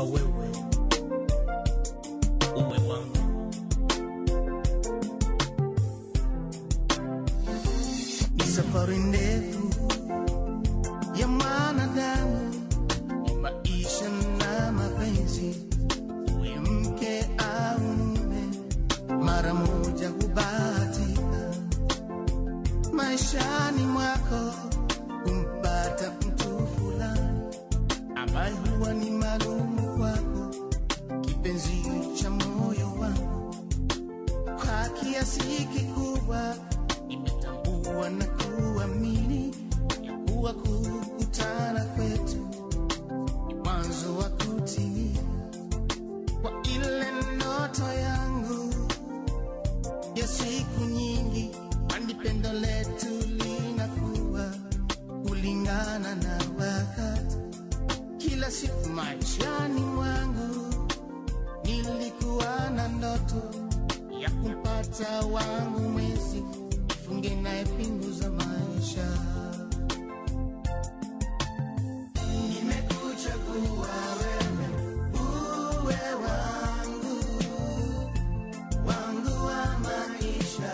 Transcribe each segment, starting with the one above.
nimekuchagua wewe uwe wangu. Ni safari ndefu ya mwanadamu, ni maisha na mapenzi, uwe mke au mume, mara moja hubahatika maishani mwako kumpata mtu fulani ambaye huwa ni maalumu kwako, kipenzi cha moyo wangu. Kwa kiasi kikubwa nimetambua na kuamini ya kuwa kukutana kwetu ni mwanzo wa kutimia kwa ile ndoto yangu ya siku nyingi, kwani pendo letu linakuwa kulingana na wakati. Kila siku maishani mwangu nilikuwa na ndoto ya kumpata wangu mwezi, nifunge naye pingu za maisha. Nimekuchagua wewe uwe wangu, wangu wa maisha,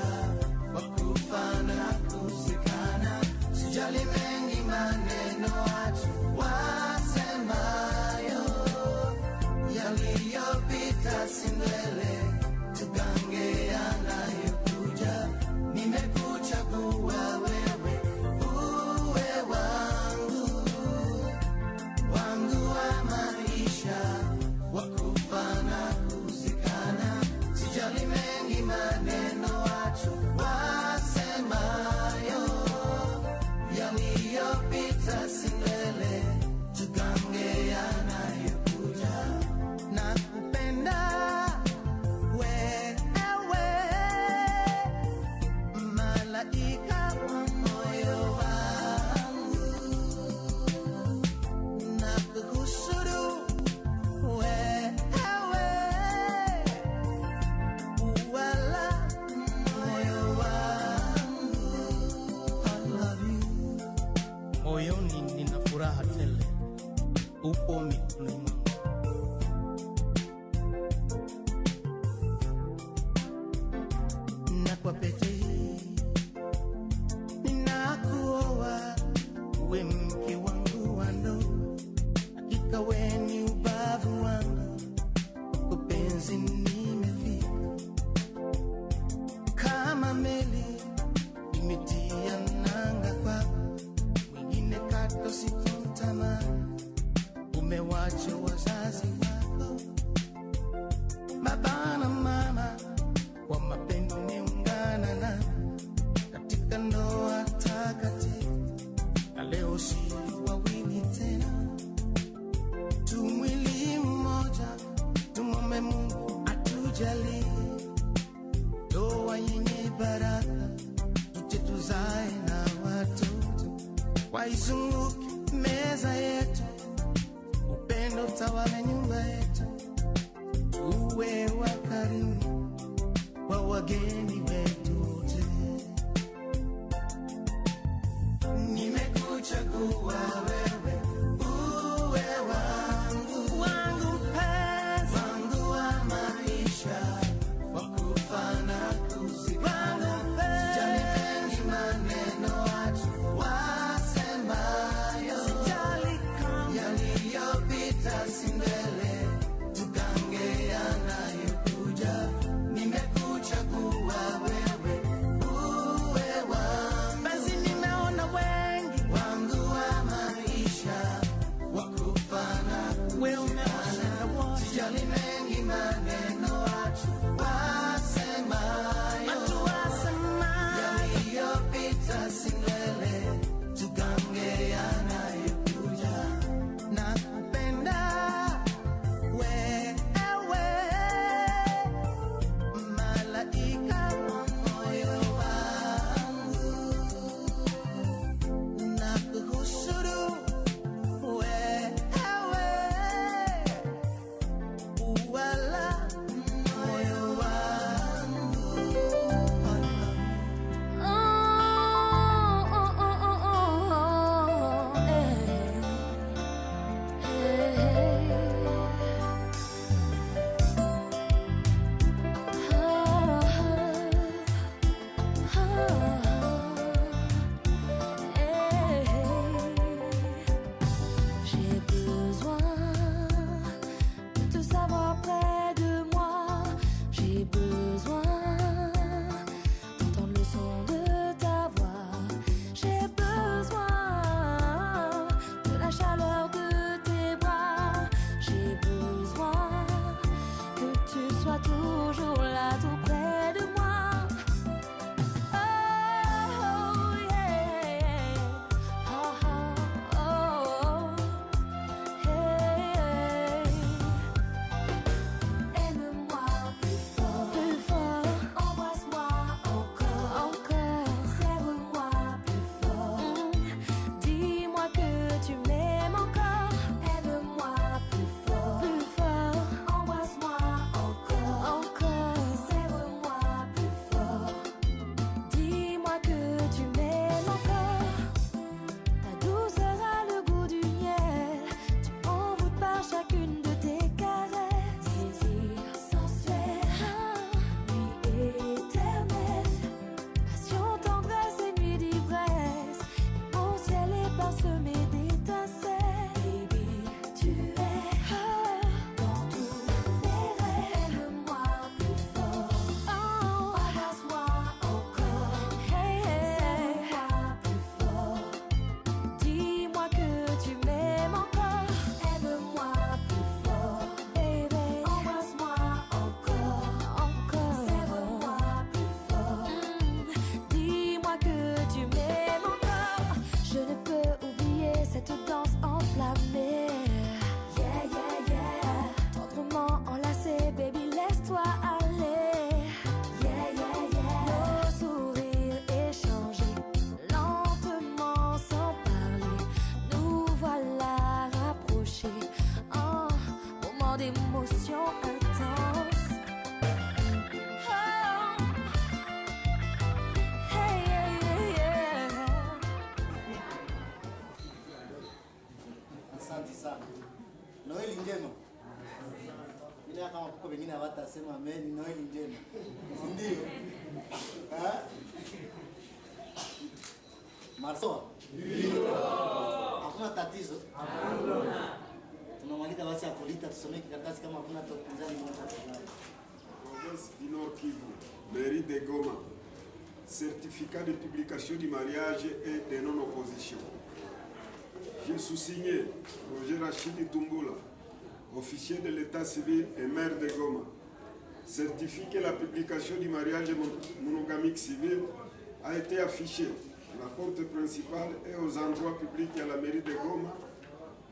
wa kufa na kuzikana. Sijali mengi maneno watu wasemayo, yaliyopita si mbele, tugange yanayokuja. Nimekuchagua wewe uwe wangu, wangu wa maisha, wa kufa na kuzikana. Sijali mengi maneno watu wasemayo, yaliyopita si mbele, tugange yanayokuja. Nakupenda wewe, malaika wa moyo wangu, nakuhusuru wewe, wala moyo wangu. I love you. Moyoni nina furaha tele, upo mikononi mwangu. Na kwa pete ninakuoa uwe mke wangu wa ndoa, hakika wewe ni ubavu wangu, kwa penzi nimefika. Kama meli nimetia nanga kwako, mwingine kato sikutamani. Umewacha wazazi wako, baba na mama, kwa mapendo niungana na katika ndoa takatifu. Na leo si wawili tena, tu mwili mmoja, tumwombe Mungu atujalie ndoa yenye baraka, tuje tuzae na watoto, waizunguke meza yetu, upendo tawala nyumba yetu, tuwe wakarimu wa wageni wetu wote. Nimekuchagua wewe uwe wangu, wangu mpenzi, wangu wa maisha, wa kufa na kuzikana. Sijali mengi maneno watu wasemayo, sijali kama yaliyopita si mbele, tugange yanayokuja. Nimekuchagua watasema amen, Noeli njema. Ndio. Marso? Ndio. Hakuna tatizo? Hakuna. Tunamwalika basi akolita tusomee kikaratasi kama hakuna topinzani mmoja. Province du Nord Kivu, mairie de Goma. Certificat de publication du mariage et de non-opposition. Je sous-signé Roger Rachidi Tumbula, officier de l'état civil et maire de Goma, certifie que la publication du mariage monogamique civil a été affichée à la porte principale et aux endroits publics à la mairie de Goma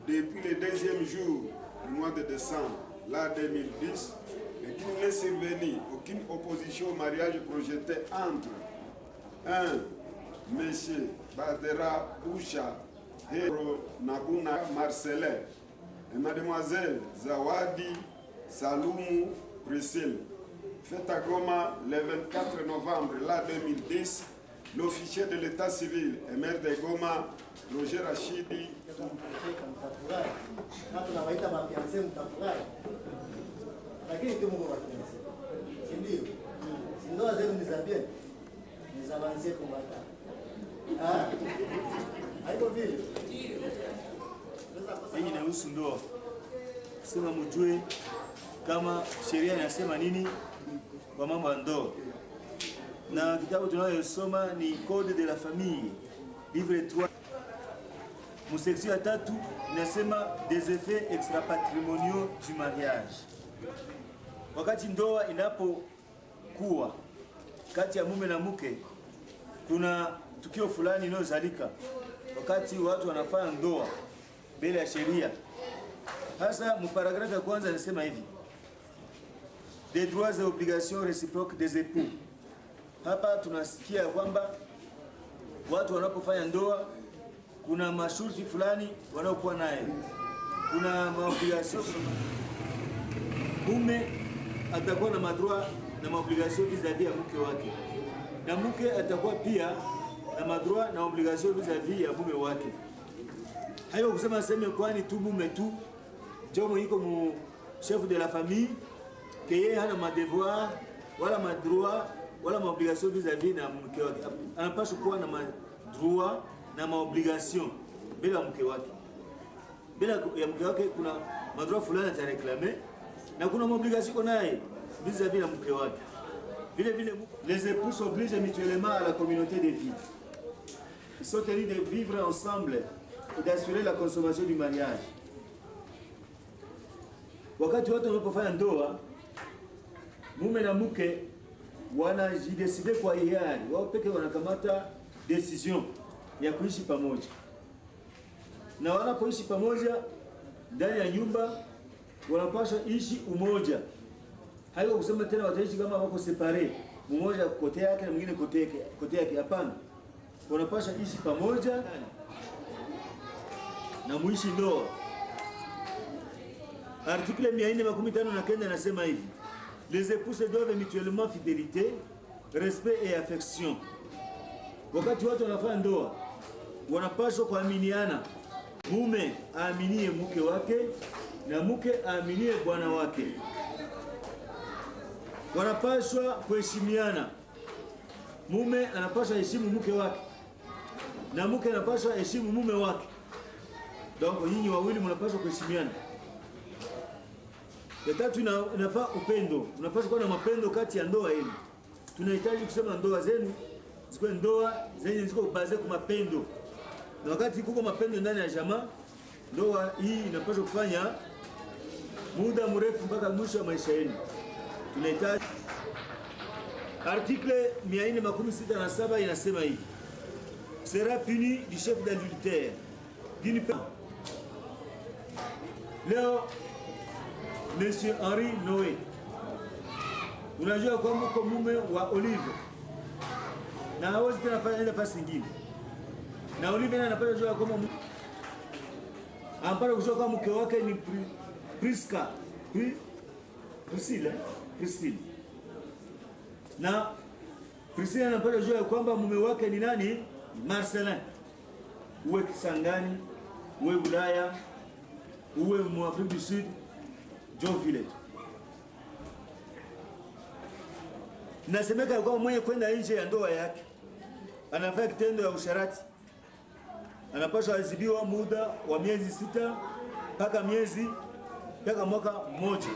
depuis le deuxième jour du mois de décembre, l'an 2010, et qu'il n'est survenu aucune opposition au mariage projeté entre 1. Monsieur Badera Boucha Hero Nabuna Marcelin et Mademoiselle Zawadi Saloumou Priscille. Fait à Goma le 24 novembre l'an 2010, l'officier de l'état civil et maire de Goma, Roger Rachidi. Yenye inahusu ndoa, sema mjue kama sheria inasema nini kwa mambo ya ndoa, na kitabu tunayosoma ni Code de la Famille livre 3 section ya 3 inasema des effets extra-patrimoniaux du mariage. Wakati ndoa inapokuwa kati ya mume na mke, kuna tukio fulani inayozalika wakati watu wanafanya ndoa mbele ya sheria. Hasa mparagrafu ya kwanza inasema hivi: des droits et obligations réciproques des époux. Hapa tunasikia kwamba watu wanapofanya ndoa kuna masharti fulani wanaokuwa naye, kuna maobligation. Mume atakuwa na madroit na maobligation vis-à-vis ya mke wake, na mke atakuwa pia na madroit na obligation vis-à-vis ya mume wake. Hayo kusema sema kwani tu mume tu ndio yuko mu chef de la famille que yeye hana madevoir wala madroit wala maobligation vis-à-vis na mke wake. Anapaswa kuwa na madroit na maobligation bila mke wake. Bila ya mke wake kuna madroit fulani atareklame na kuna maobligation naye vis-à-vis na mke wake. Vile vile les époux s'obligent mutuellement à la communauté de vie. Ils sont tenus de vivre ensemble et d'assurer la consommation du mariage. Wakati watu wanapofanya ndoa, mume na mke wanajideside kwa hiari, wao pekee wanakamata decision ya kuishi pamoja. Na wanapoishi pamoja ndani ya nyumba, wanapaswa ishi umoja. Hayo kusema tena wataishi kama wako separe, mmoja kote yake na mwingine kote yake. Hapana, wanapaswa ishi pamoja na muishi ndoa. Article 459 nasema hivi: les époux se doivent mutuellement fidélité, respect et affection. Wakati watu wanafanya ndoa, wanapaswa kuaminiana. Mume aaminie mke wake na mke aaminie bwana wake. Wanapaswa kuheshimiana. Mume anapaswa heshimu mke wake na mke anapaswa heshimu mume wake. Donc nyinyi wawili mnapaswa kuheshimiana. Ya tatu inafaa upendo. Unapaswa kuwa na mapendo kati ya ndoa yenu. Tunahitaji kusema ndoa zenu zikuwe ndoa zenye ziko baze kwa mapendo. Na wakati kuko mapendo ndani ya jamaa, ndoa hii inapaswa kufanya muda mrefu mpaka mwisho wa maisha yenu. Tunahitaji. Article 467 inasema hivi: sera puni du chef d'adultère d'une part. Leo Monsieur Henri Noé, unajua kwa mko mume wa Olive na hawezi tena fanya nafasi nyingine, na Olive anapata kujua kama ampara kujua kama mke wake ni Prisca, Priscilla, na Priscilla anapata kujua kwamba mume wake ni nani? Marcelin. Uwe Kisangani, uwe Ulaya, uwe mu Afrique du Sud, John Village. Nasemeka kwa mwenye kwenda nje ya ndoa yake anafanya kitendo ya usharati, anapaswa adhibiwa muda wa miezi 6 mpaka mwaka mmoja,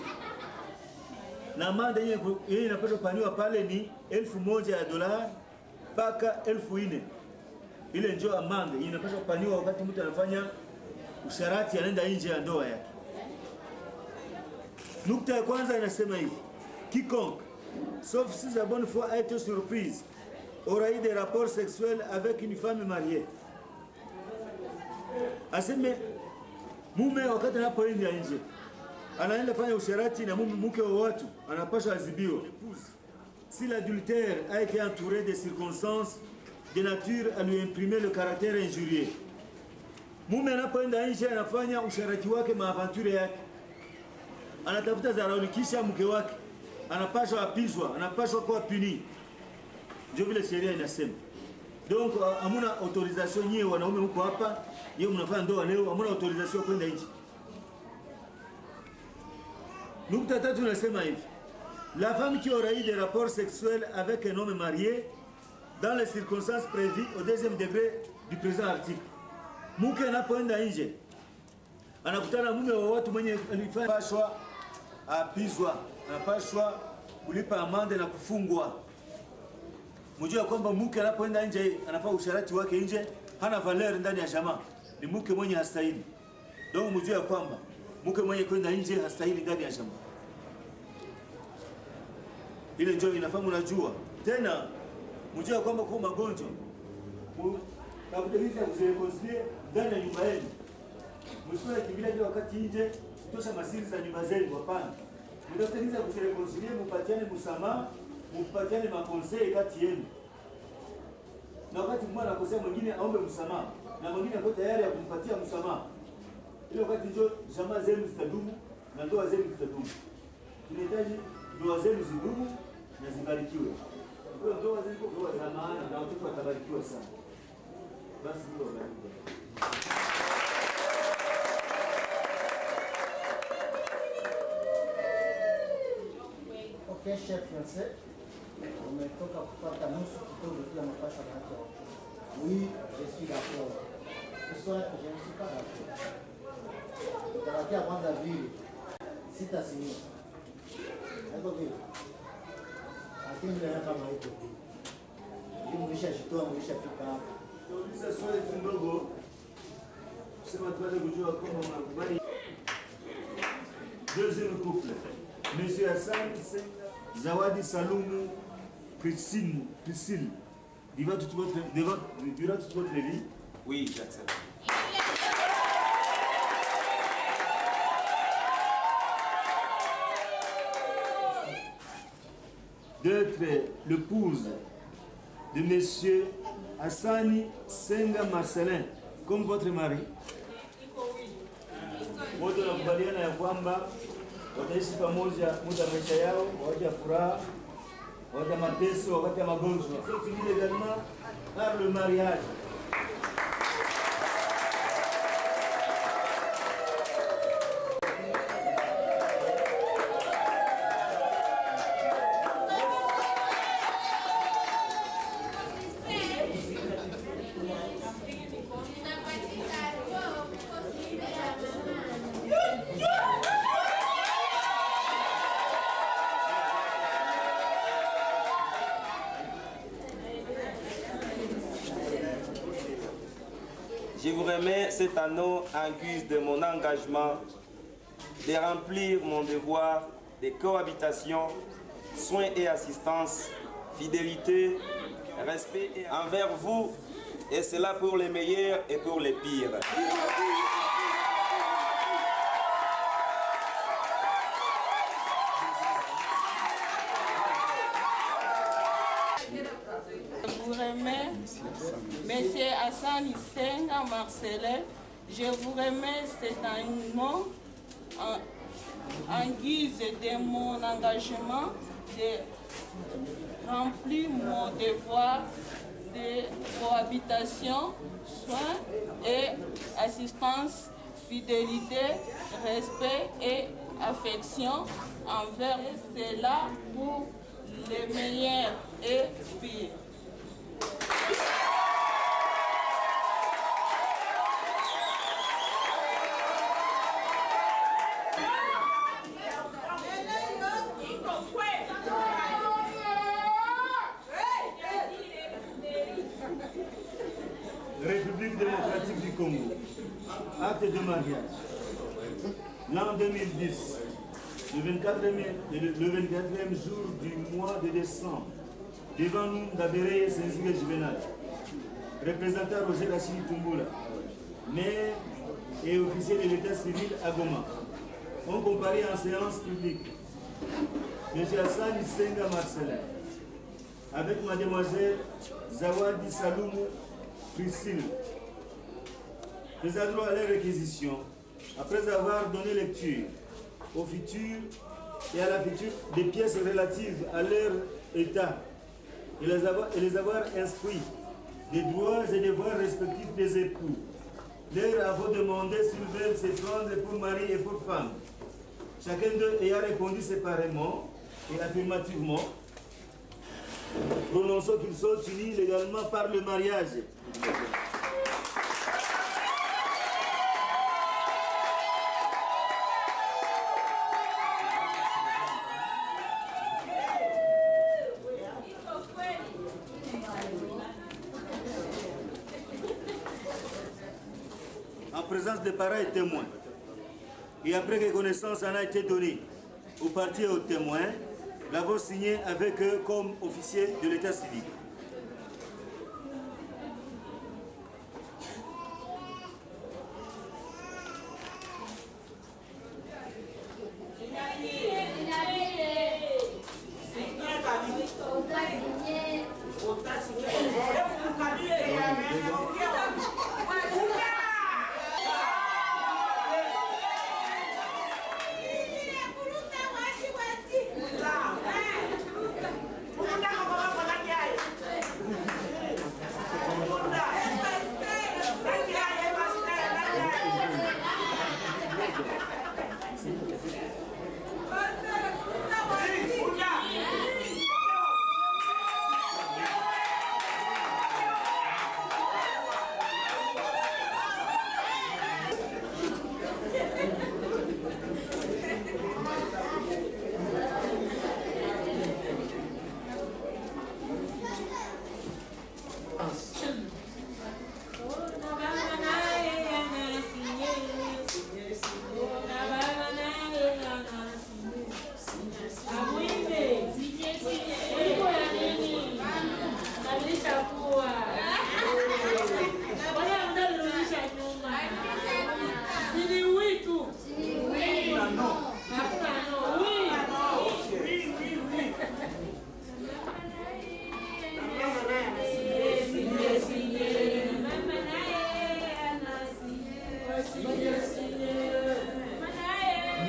na amande yenye inapaswa kupaniwa pale ni $1,000 mpaka $4,000. Ile ndio amande inapaswa kupaniwa wakati mtu anafanya usharati, anaenda nje ya ndoa yake. Nukta ya kwanza inasema hivi: quiconque, sauf si sa bonne foi a été surprise, aura eu des rapports sexuels avec une femme mariée. Aseme mume wakati anapoenda nje anaenda fanya usharati na mke wa watu, anapaswa adhibiwa. Si l'adultère a été entouré de circonstances de nature à lui imprimer le caractère injurieux. Mume anapoenda nje anafanya usharati wake, maaventure yake, anatafuta zaraulikisha mke wake, anapaswa apizwa, anapaswa kuwa puni. Ndio vile sheria inasema. Donc hamuna autorisation nyie wanaume mko hapa, yeye mnafanya ndoa leo, hamuna autorisation kwenda nje. Nukta tatu nasema hivi: la femme qui aura eu des rapports sexuels avec un homme marié dans les circonstances prévues au 2e degré du présent article. Mke anapoenda nje anakutana mume wa watu mwenye alifanya, anapaswa apizwa, anapaswa kulipa amande na kufungwa. Mjua kwamba mke anapoenda nje anafanya usharati wake nje, hana valeur ndani ya jamaa, ni mke mwenye hastahili. Donc mjua kwamba mke mwenye kwenda nje hastahili ndani ya jamaa. Ile ndio inafahamu. Unajua tena, mjua kwamba kwa magonjwa na kuteleza kuzireconcilier ndani ya nyumba yenu. Msifanye kibila kile wakati nje tosha masiri za nyumba zenu, hapana. Mtatengeneza kuzireconcilier, mpatiane msamaha, mpatiane makonsei kati yenu. Na wakati mmoja anakosea mwingine aombe msamaha na mwingine ako tayari ya kumpatia msamaha. Ile wakati ndio jamaa zenu zitadumu na ndoa zenu zitadumu. Tunahitaji ndoa zenu zidumu na zibarikiwe. Kwa ndoa zenu kwa za maana na watoto watabarikiwa sana. Basi ndio barikiwa. Okay, chef fiancé, umetoka kupata nusu kidogo kila mapasha na hata. Oui, je suis d'accord. Histoire que je ne suis pas d'accord. Utabakia kwanza vile. Sitasimia. Hapo vile. Lakini ndio kama haiko vile. Hiyo mlishajitoa, mlishafika hapa. Tuulize swali kidogo. Sema tuanze kujua kama unakubali. Deuxième couple. Monsieur Hassan Zawadi Salumu Priscille. Durant toute votre vie? Oui, j'accepte. D'être l'épouse de Monsieur Hassani Senga Marcelin comme votre mari. Wote wanakubaliana ya kwamba wataishi pamoja muda maisha yao, wakati ya furaha, wakati ya mateso, wakati ya magonjwa. C'est fini également par le mariage. Je vous remets cet anneau en guise de mon engagement de remplir mon devoir de cohabitation, soins et assistance, fidélité, respect envers vous, et cela pour les meilleurs et pour les pires. Monsieur Hassan Senga Marcelin, je vous remets cet anneau en guise de mon engagement de remplir mon devoir de cohabitation, soins et assistance, fidélité, respect et affection envers cela pour les meilleurs et pires. République démocratique du Congo. Acte de mariage. L'an 2010, le 24e jour du mois de décembre, devant nous, Ndabere Senzige Juvenal, représentant Roger Rachid Tumbula, maire et officier de l'état civil à Goma, ont comparé en séance publique M. Hassan Isenga Marcelin avec mademoiselle Zawadi Saloumou Priscille, faisant droit à leur réquisition, après avoir donné lecture au futur et à la future des pièces relatives à leur état et les avoir instruits des droits et devoirs respectifs des époux, leur avoir demandé s'ils veulent se prendre pour mari et pour femme. Chacun d'eux ayant répondu séparément et affirmativement, prononçant qu'ils sont unis légalement par le mariage. En présence des parents et témoins, et après que connaissance en a été donnée aux parties et aux témoins, l'avons signé avec eux comme officier de l'état civil.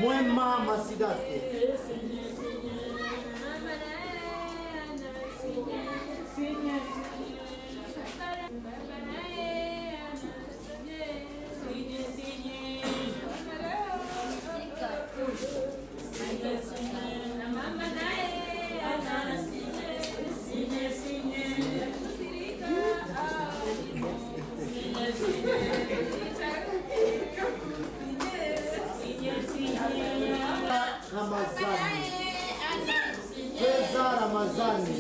Mwema Masidate. Ramazani. Reza Ramazani.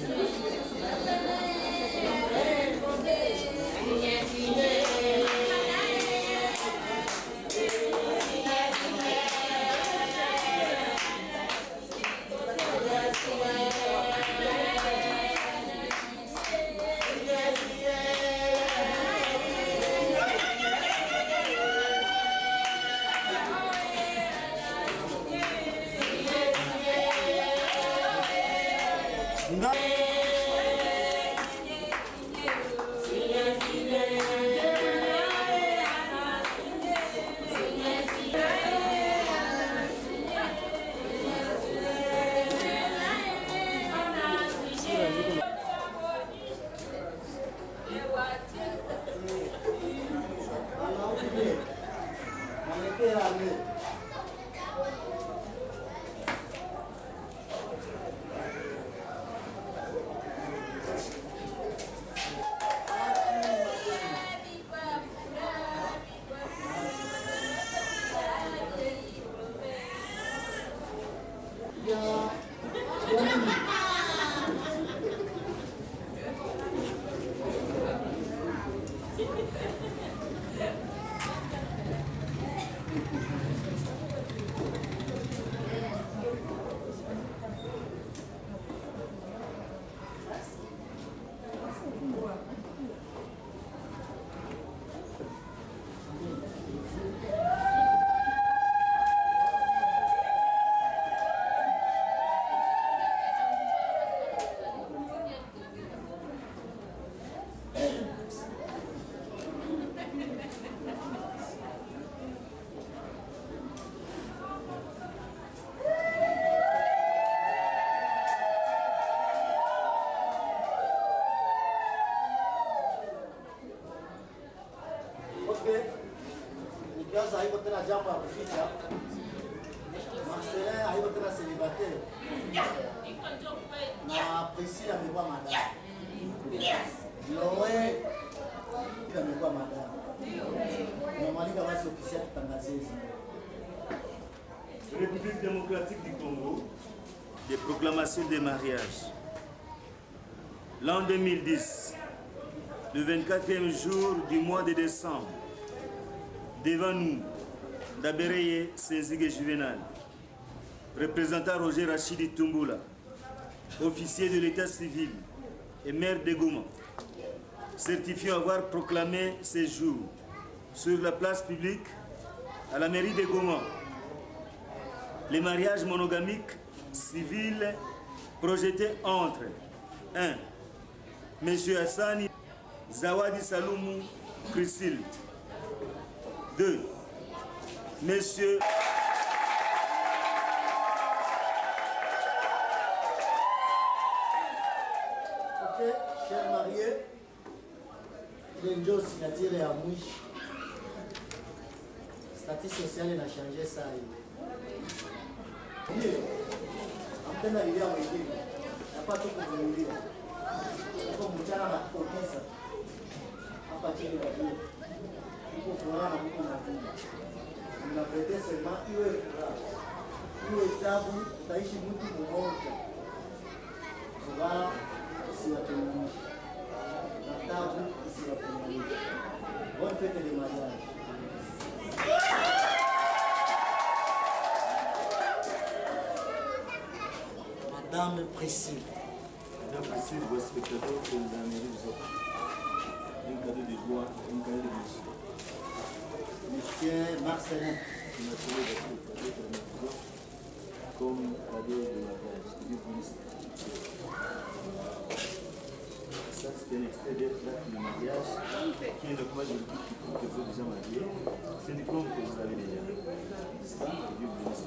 que nikianza haiko tena jambo ya kuficha. Marcelin haiko tena célibataire. Na Priscilla amekuwa madam. Loe amekuwa madam. Tunamaliza basi officiel tutangazie hizi. République démocratique du Congo, des proclamations de mariage. L'an 2010, le 24e jour du mois de décembre, devant nous, Dabereye Senzige Juvenal, représentant Roger Rachidi Tumbula, officier de l'état civil et maire de Goma, certifiant avoir proclamé ce jour sur la place publique à la mairie de Goma les mariages monogamiques civils projetés entre 1. M. Hassani Zawadi Saloumou Chrisil. 2. Monsieur Ok, chers mariés, il ndio signature ya mwisho. Statut social inachangé saa hii. Ndio. Ampenda lilia mwingine. Hapa tu kuvumilia. Hapo mchana na kupoteza. Hapa chini ya juu. Huko furaha na huko magumu. Mnapendeza sema iwe furaha. Iwe tabu, utaishi mtu mmoja. Furaha isiwatenganishe. Na tabu isiwatenganishe. Bonne fête de mariage. Madame Priscille. Madame Priscille, vos spectateurs que nous avons un cadeau de joie, un cadeau de monsieur. Monsieur Marcelin. Qui m'a trouvé des spectateurs pour nous comme cadeau de mariage. Ça, c'est un extrait de l'acte de mariage qui est un document juridique qui prouve que vous êtes déjà marié. C'est du compte que vous avez déjà. C'est ça, que Dieu vous bénisse.